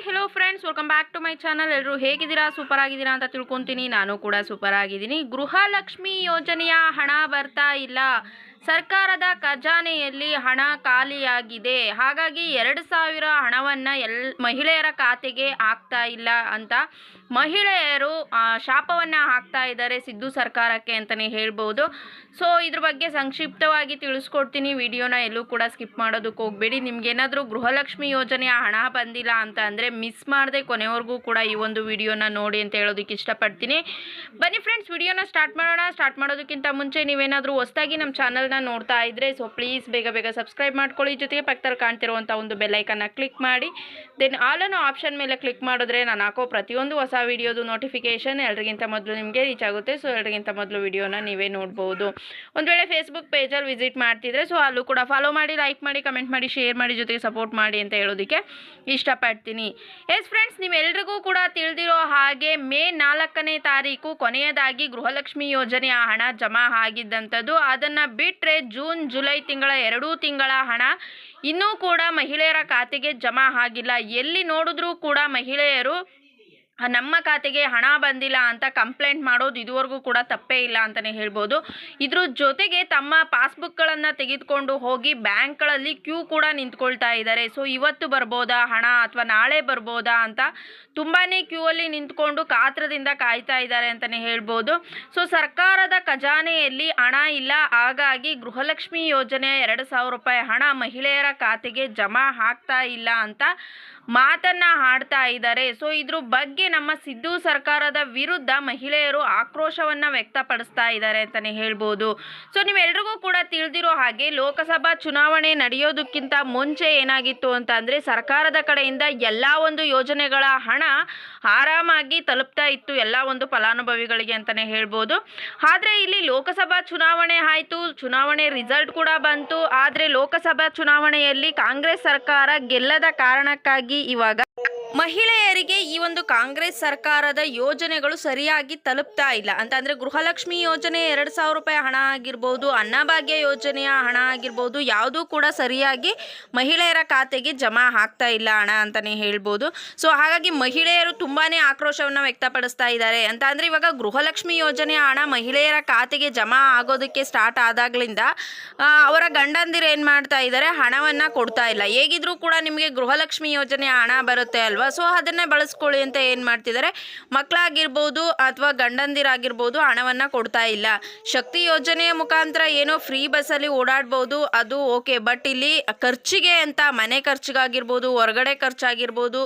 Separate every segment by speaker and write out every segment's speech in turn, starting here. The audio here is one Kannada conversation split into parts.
Speaker 1: Hello friends, welcome back to my channel. ಎಲ್ಲರೂ ಹೇಗಿದ್ದೀರಾ? ಸೂಪರ್ ಆಗಿದ್ದೀರಾ ಅಂತ ತಿಳ್ಕೊತೀನಿ. ನಾನು ಕೂಡ ಸೂಪರ್ ಆಗಿದ್ದೀನಿ. ಗೃಹಲಕ್ಷ್ಮಿ ಯೋಜನೆಯ ಹಣ ಬರ್ತಾ ಇಲ್ಲ, ಸರ್ಕಾರದ ಖಜಾನೆಯಲ್ಲಿ ಹಣ ಖಾಲಿಯಾಗಿದೆ. ಹಾಗಾಗಿ 2,000 ಹಣವನ್ನು ಮಹಿಳೆಯರ ಖಾತೆಗೆ ಹಾಕ್ತಾ ಇಲ್ಲ ಅಂತ ಮಹಿಳೆಯರು ಶಾಪವನ್ನು ಹಾಕ್ತಾ ಇದ್ದಾರೆ ಸಿದ್ದು ಸರ್ಕಾರಕ್ಕೆ ಅಂತಲೇ ಹೇಳ್ಬೋದು. ಸೊ ಇದ್ರ ಬಗ್ಗೆ ಸಂಕ್ಷಿಪ್ತವಾಗಿ ತಿಳಿಸ್ಕೊಡ್ತೀನಿ. ವಿಡಿಯೋನ ಎಲ್ಲೂ ಕೂಡ ಸ್ಕಿಪ್ ಮಾಡೋದಕ್ಕೆ ಹೋಗಬೇಡಿ. ನಿಮ್ಗೇನಾದರೂ ಗೃಹಲಕ್ಷ್ಮಿ ಯೋಜನೆಯ ಹಣ ಬಂದಿಲ್ಲ ಅಂತ ಅಂದರೆ ಮಿಸ್ ಮಾಡದೆ ಕೊನೆವರೆಗೂ ಕೂಡ ಈ ಒಂದು ವಿಡಿಯೋನ ನೋಡಿ ಅಂತ ಹೇಳೋದಕ್ಕೆ ಇಷ್ಟಪಡ್ತೀನಿ. ಬನ್ನಿ ಫ್ರೆಂಡ್ಸ್, ವಿಡಿಯೋನ ಸ್ಟಾರ್ಟ್ ಮಾಡೋಣ. ಸ್ಟಾರ್ಟ್ ಮಾಡೋದಕ್ಕಿಂತ ಮುಂಚೆ ನೀವೇನಾದರೂ ಹೊಸದಾಗಿ ನಮ್ಮ ಚಾನಲ್ನ ನೋಡ್ತಾ ಇದ್ದರೆ ಪ್ಲೀಸ್ ಬೇಗ ಸಬ್ಸ್ಕ್ರೈಬ್ ಮಾಡ್ಕೊಳ್ಳಿ. ಜೊತೆಗೆ ಪಕ್ಕದಲ್ಲಿ ಕಾಣ್ತಿರುವಂಥ ಒಂದು ಬೆಲ್ಲೈಕನ್ನ ಕ್ಲಿಕ್ ಮಾಡಿ ದೆನ್ ಆಲ್ ಅನ್ನೋ ಆಪ್ಷನ್ ಮೇಲೆ ಕ್ಲಿಕ್ ಮಾಡಿದ್ರೆ ನಾನು ಹಾಕೋ ಪ್ರತಿಯೊಂದು ಹೊಸ ವಿಡಿಯೋದು ನೋಟಿಫಿಕೇಶನ್ ಎಲ್ರಿಗಿಂತ ಮೊದಲು ನಿಮಗೆ ರೀಚ್ ಆಗುತ್ತೆ. ಸೊ ಎಲ್ರಿಗಿಂತ ಮೊದಲು ವಿಡಿಯೋನ ನೀವೇ ನೋಡ್ಬೋದು. ಒಂದು ವೇಳೆ ಫೇಸ್ಬುಕ್ ಪೇಜಲ್ಲಿ ವಿಸಿಟ್ ಮಾಡ್ತಿದ್ರೆ ಅಲ್ಲೂ ಕೂಡ ಫಾಲೋ ಮಾಡಿ, ಲೈಕ್ ಮಾಡಿ, ಕಮೆಂಟ್ ಮಾಡಿ, ಶೇರ್ ಮಾಡಿ, ಜೊತೆಗೆ ಸಪೋರ್ಟ್ ಮಾಡಿ ಅಂತ ಹೇಳೋದಕ್ಕೆ ಇಷ್ಟಪಡ್ತೀನಿ. ಎಸ್ ಫ್ರೆಂಡ್ಸ್, ನಿಮ್ಮೆಲ್ರಿಗೂ ಕೂಡ ತಿಳಿದಿರೋ ಹಾಗೆ ಮೇ 4ನೇ ತಾರೀಕು ಕೊನೆಯದಾಗಿ ಗೃಹಲಕ್ಷ್ಮಿ ಯೋಜನೆಯ ಹಣ ಜಮಾ ಆಗಿದ್ದಂಥದ್ದು. ಅದನ್ನು ಬಿಟ್ಟರೆ ಜೂನ್ ಜುಲೈ ತಿಂಗಳ 2 ತಿಂಗಳ ಹಣ ಇನ್ನೂ ಕೂಡ ಮಹಿಳೆಯರ ಖಾತೆಗೆ ಜಮಾ ಆಗಿಲ್ಲ. ಎಲ್ಲಿ ನೋಡಿದ್ರೂ ಕೂಡ ಮಹಿಳೆಯರು ನಮ್ಮ ಖಾತೆಗೆ ಹಣ ಬಂದಿಲ್ಲ ಅಂತ ಕಂಪ್ಲೇಂಟ್ ಮಾಡೋದು ಇದುವರೆಗೂ ಕೂಡ ತಪ್ಪೇ ಇಲ್ಲ ಅಂತಲೇ ಹೇಳ್ಬೋದು. ಇದ್ರ ಜೊತೆಗೆ ತಮ್ಮ ಪಾಸ್ಬುಕ್ಗಳನ್ನು ತೆಗೆದುಕೊಂಡು ಹೋಗಿ ಬ್ಯಾಂಕ್ಗಳಲ್ಲಿ ಕ್ಯೂ ಕೂಡ ನಿಂತ್ಕೊಳ್ತಾ ಇದ್ದಾರೆ. ಸೊ ಇವತ್ತು ಬರ್ಬೋದಾ ಹಣ ಅಥವಾ ನಾಳೆ ಬರ್ಬೋದಾ ಅಂತ ತುಂಬಾ ಕ್ಯೂ ಅಲ್ಲಿ ನಿಂತ್ಕೊಂಡು ಕಾತ್ರದಿಂದ ಕಾಯ್ತಾ ಇದ್ದಾರೆ ಅಂತಲೇ ಹೇಳ್ಬೋದು. ಸೊ ಸರ್ಕಾರದ ಖಜಾನೆಯಲ್ಲಿ ಹಣ ಇಲ್ಲ, ಹಾಗಾಗಿ ಗೃಹಲಕ್ಷ್ಮಿ ಯೋಜನೆಯ 2,000 ರೂಪಾಯಿ ಹಣ ಮಹಿಳೆಯರ ಖಾತೆಗೆ ಜಮಾ ಆಗ್ತಾ ಇಲ್ಲ ಅಂತ ಮಾತನ್ನ ಆಡ್ತಾ ಇದ್ದಾರೆ. ಸೊ ಇದ್ರ ಬಗ್ಗೆ ನಮ್ಮ ಸಿದ್ದು ಸರ್ಕಾರದ ವಿರುದ್ಧ ಮಹಿಳೆಯರು ಆಕ್ರೋಶವನ್ನ ವ್ಯಕ್ತಪಡಿಸ್ತಾ ಇದ್ದಾರೆ ಅಂತಾನೆ ಹೇಳ್ಬೋದು. ಸೊ ನೀವೆಲ್ರಿಗೂ ಕೂಡ ತಿಳಿದಿರೋ ಹಾಗೆ ಲೋಕಸಭಾ ಚುನಾವಣೆ ನಡೆಯೋದಕ್ಕಿಂತ ಮುಂಚೆ ಏನಾಗಿತ್ತು ಅಂತ ಅಂದ್ರೆ ಸರ್ಕಾರದ ಕಡೆಯಿಂದ ಎಲ್ಲಾ ಒಂದು ಯೋಜನೆಗಳ ಹಣ ಆರಾಮಾಗಿ ತಲುಪ್ತಾ ಇತ್ತು ಎಲ್ಲ ಒಂದು ಫಲಾನುಭವಿಗಳಿಗೆ ಅಂತಾನೆ ಹೇಳ್ಬೋದು. ಆದ್ರೆ ಇಲ್ಲಿ ಲೋಕಸಭಾ ಚುನಾವಣೆ ಆಯ್ತು, ಚುನಾವಣೆ ರಿಸಲ್ಟ್ ಕೂಡ ಬಂತು. ಆದ್ರೆ ಲೋಕಸಭಾ ಚುನಾವಣೆಯಲ್ಲಿ ಕಾಂಗ್ರೆಸ್ ಸರ್ಕಾರ ಗೆಲ್ಲದ ಕಾರಣಕ್ಕಾಗಿ ಇವಾಗ ಮಹಿಳೆಯರಿಗೆ ಈ ಒಂದು ಕಾಂಗ್ರೆಸ್ ಸರ್ಕಾರದ ಯೋಜನೆಗಳು ಸರಿಯಾಗಿ ತಲುಪ್ತಾ ಇಲ್ಲ ಅಂತ ಅಂದ್ರೆ ಗೃಹಲಕ್ಷ್ಮಿ ಯೋಜನೆ 2,000 ರೂಪಾಯಿ ಹಣ ಆಗಿರ್ಬೋದು, ಅನ್ನಭಾಗ್ಯ ಯೋಜನೆಯ ಹಣ ಆಗಿರ್ಬೋದು, ಯಾವುದೂ ಕೂಡ ಸರಿಯಾಗಿ ಮಹಿಳೆಯರ ಖಾತೆಗೆ ಜಮಾ ಆಗ್ತಾ ಇಲ್ಲ ಹಣ ಅಂತಾನೆ ಹೇಳ್ಬೋದು. ಸೊ ಹಾಗಾಗಿ ಮಹಿಳೆಯರು ತುಂಬಾನೇ ಆಕ್ರೋಶವನ್ನು ವ್ಯಕ್ತಪಡಿಸ್ತಾ ಇದ್ದಾರೆ ಅಂತ ಅಂದ್ರೆ ಇವಾಗ ಗೃಹಲಕ್ಷ್ಮಿ ಯೋಜನೆಯ ಹಣ ಮಹಿಳೆಯರ ಖಾತೆಗೆ ಜಮಾ ಆಗೋದಕ್ಕೆ ಸ್ಟಾರ್ಟ್ ಆದಾಗ್ಲಿಂದ ಅವರ ಗಂಡಂದಿರು ಏನ್ ಮಾಡ್ತಾ ಇದ್ದಾರೆ, ಹಣವನ್ನ ಕೊಡ್ತಾ ಇಲ್ಲ. ಹೇಗಿದ್ರು ಕೂಡ ನಿಮಗೆ ಗೃಹಲಕ್ಷ್ಮಿ ಯೋಜನೆಯ ಹಣ ಬರುತ್ತೆ ಅಲ್ವಾ, ಸೊ ಅದನ್ನೇ ಬಳಸ್ಕೊಳ್ಳಿ ಅಂತ ಏನು ಮಾಡ್ತಿದ್ದಾರೆ, ಮಕ್ಕಳಾಗಿರ್ಬೋದು ಅಥವಾ ಗಂಡಂದಿರಾಗಿರ್ಬೋದು ಹಣವನ್ನು ಕೊಡ್ತಾ ಇಲ್ಲ. ಶಕ್ತಿ ಯೋಜನೆಯ ಮುಖಾಂತರ ಏನೋ ಫ್ರೀ ಬಸ್ಸಲ್ಲಿ ಓಡಾಡ್ಬೋದು, ಅದು ಓಕೆ. ಬಟ್ ಇಲ್ಲಿ ಖರ್ಚಿಗೆ ಅಂತ ಮನೆ ಖರ್ಚಿಗಾಗಿರ್ಬೋದು, ಹೊರಗಡೆ ಖರ್ಚಾಗಿರ್ಬೋದು,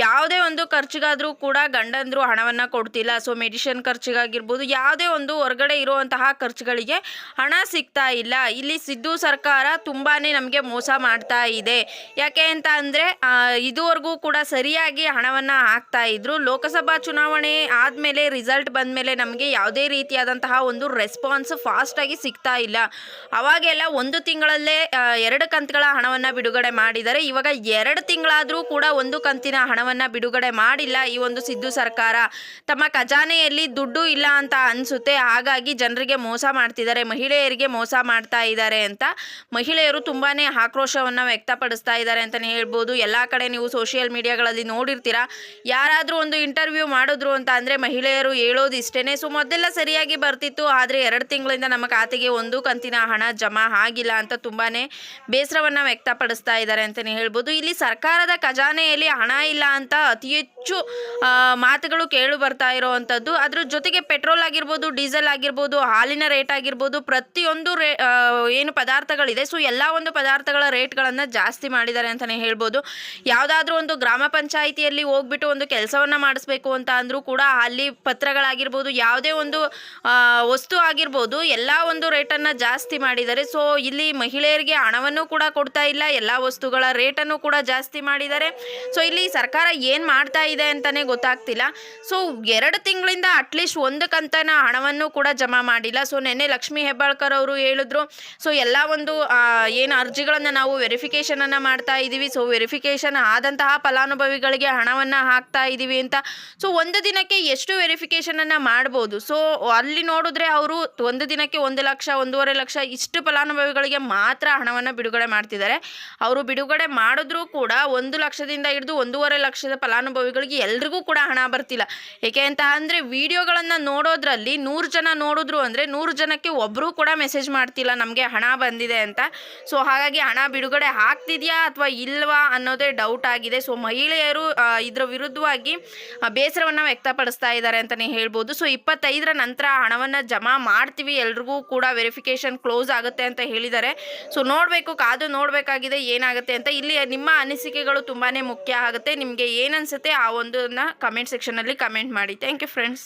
Speaker 1: ಯಾವುದೇ ಒಂದು ಖರ್ಚಿಗಾದರೂ ಕೂಡ ಗಂಡಂದರು ಹಣವನ್ನು ಕೊಡ್ತಿಲ್ಲ. ಸೊ ಮೆಡಿಸಿನ್ ಖರ್ಚಿಗಾಗಿರ್ಬೋದು, ಯಾವುದೇ ಒಂದು ಹೊರಗಡೆ ಇರುವಂತಹ ಖರ್ಚುಗಳಿಗೆ ಹಣ ಸಿಗ್ತಾ ಇಲ್ಲ. ಇಲ್ಲಿ ಸಿದ್ದು ಸರ್ಕಾರ ತುಂಬಾ ನಮಗೆ ಮೋಸ ಮಾಡ್ತಾ ಇದೆ. ಯಾಕೆ ಅಂತ ಅಂದರೆ ಇದುವರೆಗೂ ಕೂಡ ಸರಿಯಾಗಿ ಹಣವನ್ನು ಹಾಕ್ತಾ ಇದ್ರು. ಲೋಕಸಭಾ ಚುನಾವಣೆ ಆದಮೇಲೆ ರಿಸಲ್ಟ್ ಬಂದ ಮೇಲೆ ನಮಗೆ ಯಾವುದೇ ರೀತಿಯಾದಂತಹ ಒಂದು ರೆಸ್ಪಾನ್ಸ್ ಫಾಸ್ಟಾಗಿ ಸಿಗ್ತಾ ಇಲ್ಲ. ಅವಾಗೆಲ್ಲ 1 ತಿಂಗಳಲ್ಲೇ 2 ಕಂತುಗಳ ಹಣವನ್ನು ಬಿಡುಗಡೆ ಮಾಡಿದ್ದಾರೆ. ಇವಾಗ 2 ತಿಂಗಳಾದರೂ ಕೂಡ 1 ಕಂತಿನ ಹಣವನ್ನು ಬಿಡುಗಡೆ ಮಾಡಿಲ್ಲ ಈ ಒಂದು ಸಿದ್ದು ಸರ್ಕಾರ. ತಮ್ಮ ಖಜಾನೆಯಲ್ಲಿ ದುಡ್ಡು ಇಲ್ಲ ಅಂತ ಅನಿಸುತ್ತೆ, ಹಾಗಾಗಿ ಜನರಿಗೆ ಮೋಸ ಮಾಡ್ತಿದ್ದಾರೆ, ಮಹಿಳೆಯರಿಗೆ ಮೋಸ ಮಾಡ್ತಾ ಇದ್ದಾರೆ ಅಂತ ಮಹಿಳೆಯರು ತುಂಬಾ ಆಕ್ರೋಶವನ್ನು ವ್ಯಕ್ತಪಡಿಸ್ತಾ ಇದ್ದಾರೆ ಅಂತಲೇ ಹೇಳ್ಬೋದು. ಎಲ್ಲ ಕಡೆ ನೀವು ಸೋಷಿಯಲ್ ಮೀಡಿಯಾಗಳಲ್ಲಿ ನೋಡಿರ್ತೀರಾ, ಯಾರಾದರೂ ಒಂದು ಇಂಟರ್ವ್ಯೂ ಮಾಡಿದ್ರು ಅಂತ ಅಂದರೆ ಮಹಿಳೆಯರು ಹೇಳೋದು ಇಷ್ಟೇ. ಸೊ ಮೊದಲೆಲ್ಲ ಸರಿಯಾಗಿ ಬರ್ತಿತ್ತು, ಆದರೆ 2 ತಿಂಗಳಿಂದ ನಮ್ಮ ಖಾತೆಗೆ 1 ಕಂತಿನ ಹಣ ಜಮಾ ಆಗಿಲ್ಲ ಅಂತ ತುಂಬಾ ಬೇಸರವನ್ನು ವ್ಯಕ್ತಪಡಿಸ್ತಾ ಇದ್ದಾರೆ ಅಂತಲೇ ಹೇಳ್ಬೋದು. ಇಲ್ಲಿ ಸರ್ಕಾರದ ಖಜಾನೆಯಲ್ಲಿ ಹಣ ಇಲ್ಲ ಅಂತ ಅತಿ ಹೆಚ್ಚು ಮಾತುಗಳು ಕೇಳು ಬರ್ತಾ ಇರೋವಂಥದ್ದು. ಅದ್ರ ಜೊತೆಗೆ ಪೆಟ್ರೋಲ್ ಆಗಿರ್ಬೋದು, ಡೀಸೆಲ್ ಆಗಿರ್ಬೋದು, ಹಾಲಿನ ರೇಟ್ ಆಗಿರ್ಬೋದು, ಪ್ರತಿಯೊಂದು ಏನು ಪದಾರ್ಥಗಳಿದೆ ಸೊ ಎಲ್ಲ ಒಂದು ಪದಾರ್ಥಗಳ ರೇಟ್ಗಳನ್ನು ಜಾಸ್ತಿ ಮಾಡಿದ್ದಾರೆ ಅಂತಲೇ ಹೇಳ್ಬೋದು. ಯಾವುದಾದ್ರೂ ಒಂದು ಗ್ರಾಮ ಪಂಚಾಯಿತಿಯಲ್ಲಿ ಹೋಗ್ಬಿಟ್ಟು ಒಂದು ಕೆಲಸವನ್ನು ಮಾಡಿಸ್ಬೇಕು ಅಂತ ಅಂದರೂ ಕೂಡ ಅಲ್ಲಿ ಪತ್ರಗಳಾಗಿರ್ಬೋದು, ಯಾವುದೇ ಒಂದು ವಸ್ತು ಆಗಿರ್ಬೋದು, ಎಲ್ಲ ಒಂದು ರೇಟನ್ನು ಜಾಸ್ತಿ ಮಾಡಿದ್ದಾರೆ. ಸೊ ಇಲ್ಲಿ ಮಹಿಳೆಯರಿಗೆ ಹಣವನ್ನು ಕೂಡ ಕೊಡ್ತಾ ಇಲ್ಲ, ಎಲ್ಲ ವಸ್ತುಗಳ ರೇಟನ್ನು ಕೂಡ ಜಾಸ್ತಿ ಮಾಡಿದ್ದಾರೆ. ಸೊ ಇಲ್ಲಿ ಸರ್ಕಾರ ಏನು ಮಾಡ್ತಾ ಇದೆ ಅಂತಲೇ ಗೊತ್ತಾಗ್ತಿಲ್ಲ. ಸೊ 2 ತಿಂಗಳಿಂದ ಅಟ್ಲೀಸ್ಟ್ 1 ಕಂತನ ಹಣವನ್ನು ಕೂಡ ಜಮಾ ಮಾಡಿಲ್ಲ. ಸೊ ನೆನ್ನೆ ಲಕ್ಷ್ಮೀ ಹೆಬ್ಬಾಳ್ಕರ್ ಅವರು ಹೇಳಿದ್ರು, ಸೊ ಎಲ್ಲ ಒಂದು ಏನು ಅರ್ಜಿಗಳನ್ನು ನಾವು ವೆರಿಫಿಕೇಷನನ್ನು ಮಾಡ್ತಾ ಇದ್ದೀವಿ. ಸೊ ವೆರಿಫಿಕೇಷನ್ ಆದಂತಹ ಫಲಾನುಭವಿಗಳು ಫಲಾನುಭವಿಗಳಿಗೆ ಹಣವನ್ನು ಹಾಕ್ತಾ ಇದ್ದೀವಿ ಅಂತ. ಸೊ ಒಂದು ದಿನಕ್ಕೆ ಎಷ್ಟು ವೆರಿಫಿಕೇಷನನ್ನು ಮಾಡ್ಬೋದು. ಸೊ ಅಲ್ಲಿ ನೋಡಿದ್ರೆ ಅವರು ಒಂದು ದಿನಕ್ಕೆ 1 ಲಕ್ಷ 1.5 ಲಕ್ಷ ಇಷ್ಟು ಫಲಾನುಭವಿಗಳಿಗೆ ಮಾತ್ರ ಹಣವನ್ನು ಬಿಡುಗಡೆ ಮಾಡ್ತಿದ್ದಾರೆ. ಅವರು ಬಿಡುಗಡೆ ಮಾಡಿದ್ರೂ ಕೂಡ 1 ಲಕ್ಷದಿಂದ ಹಿಡಿದು 1.5 ಲಕ್ಷದ ಫಲಾನುಭವಿಗಳಿಗೆ ಎಲ್ರಿಗೂ ಕೂಡ ಹಣ ಬರ್ತಿಲ್ಲ. ಏಕೆ ಅಂತ ಅಂದರೆ ವಿಡಿಯೋಗಳನ್ನು ನೋಡೋದ್ರಲ್ಲಿ 100 ಜನ ನೋಡಿದ್ರು ಅಂದರೆ 100 ಜನಕ್ಕೆ ಒಬ್ಬರೂ ಕೂಡ ಮೆಸೇಜ್ ಮಾಡ್ತಿಲ್ಲ ನಮಗೆ ಹಣ ಬಂದಿದೆ ಅಂತ. ಸೊ ಹಾಗಾಗಿ ಹಣ ಬಿಡುಗಡೆ ಆಗ್ತಿದೆಯಾ ಅಥವಾ ಇಲ್ವಾ ಅನ್ನೋದೇ ಡೌಟ್ ಆಗಿದೆ. ಸೊ ಮಹಿಳೆಯರು ಇದರ ವಿರುದ್ಧವಾಗಿ ಬೇಸರವನ್ನು ವ್ಯಕ್ತಪಡಿಸ್ತಾ ಇದ್ದಾರೆ ಅಂತಲೇ ಹೇಳ್ಬೋದು. ಸೊ 25ರ ನಂತರ ಹಣವನ್ನು ಜಮಾ ಮಾಡ್ತೀವಿ, ಎಲ್ರಿಗೂ ಕೂಡ ವೆರಿಫಿಕೇಷನ್ ಕ್ಲೋಸ್ ಆಗುತ್ತೆ ಅಂತ ಹೇಳಿದ್ದಾರೆ. ಸೊ ನೋಡಬೇಕು, ಕಾದು ನೋಡಬೇಕಾಗಿದೆ ಏನಾಗುತ್ತೆ ಅಂತ. ಇಲ್ಲಿ ನಿಮ್ಮ ಅನಿಸಿಕೆಗಳು ತುಂಬಾ ಮುಖ್ಯ ಆಗುತ್ತೆ. ನಿಮಗೆ ಏನನ್ಸುತ್ತೆ ಆ ಒಂದನ್ನು ಕಮೆಂಟ್ ಸೆಕ್ಷನಲ್ಲಿ ಕಮೆಂಟ್ ಮಾಡಿ. Thank you friends.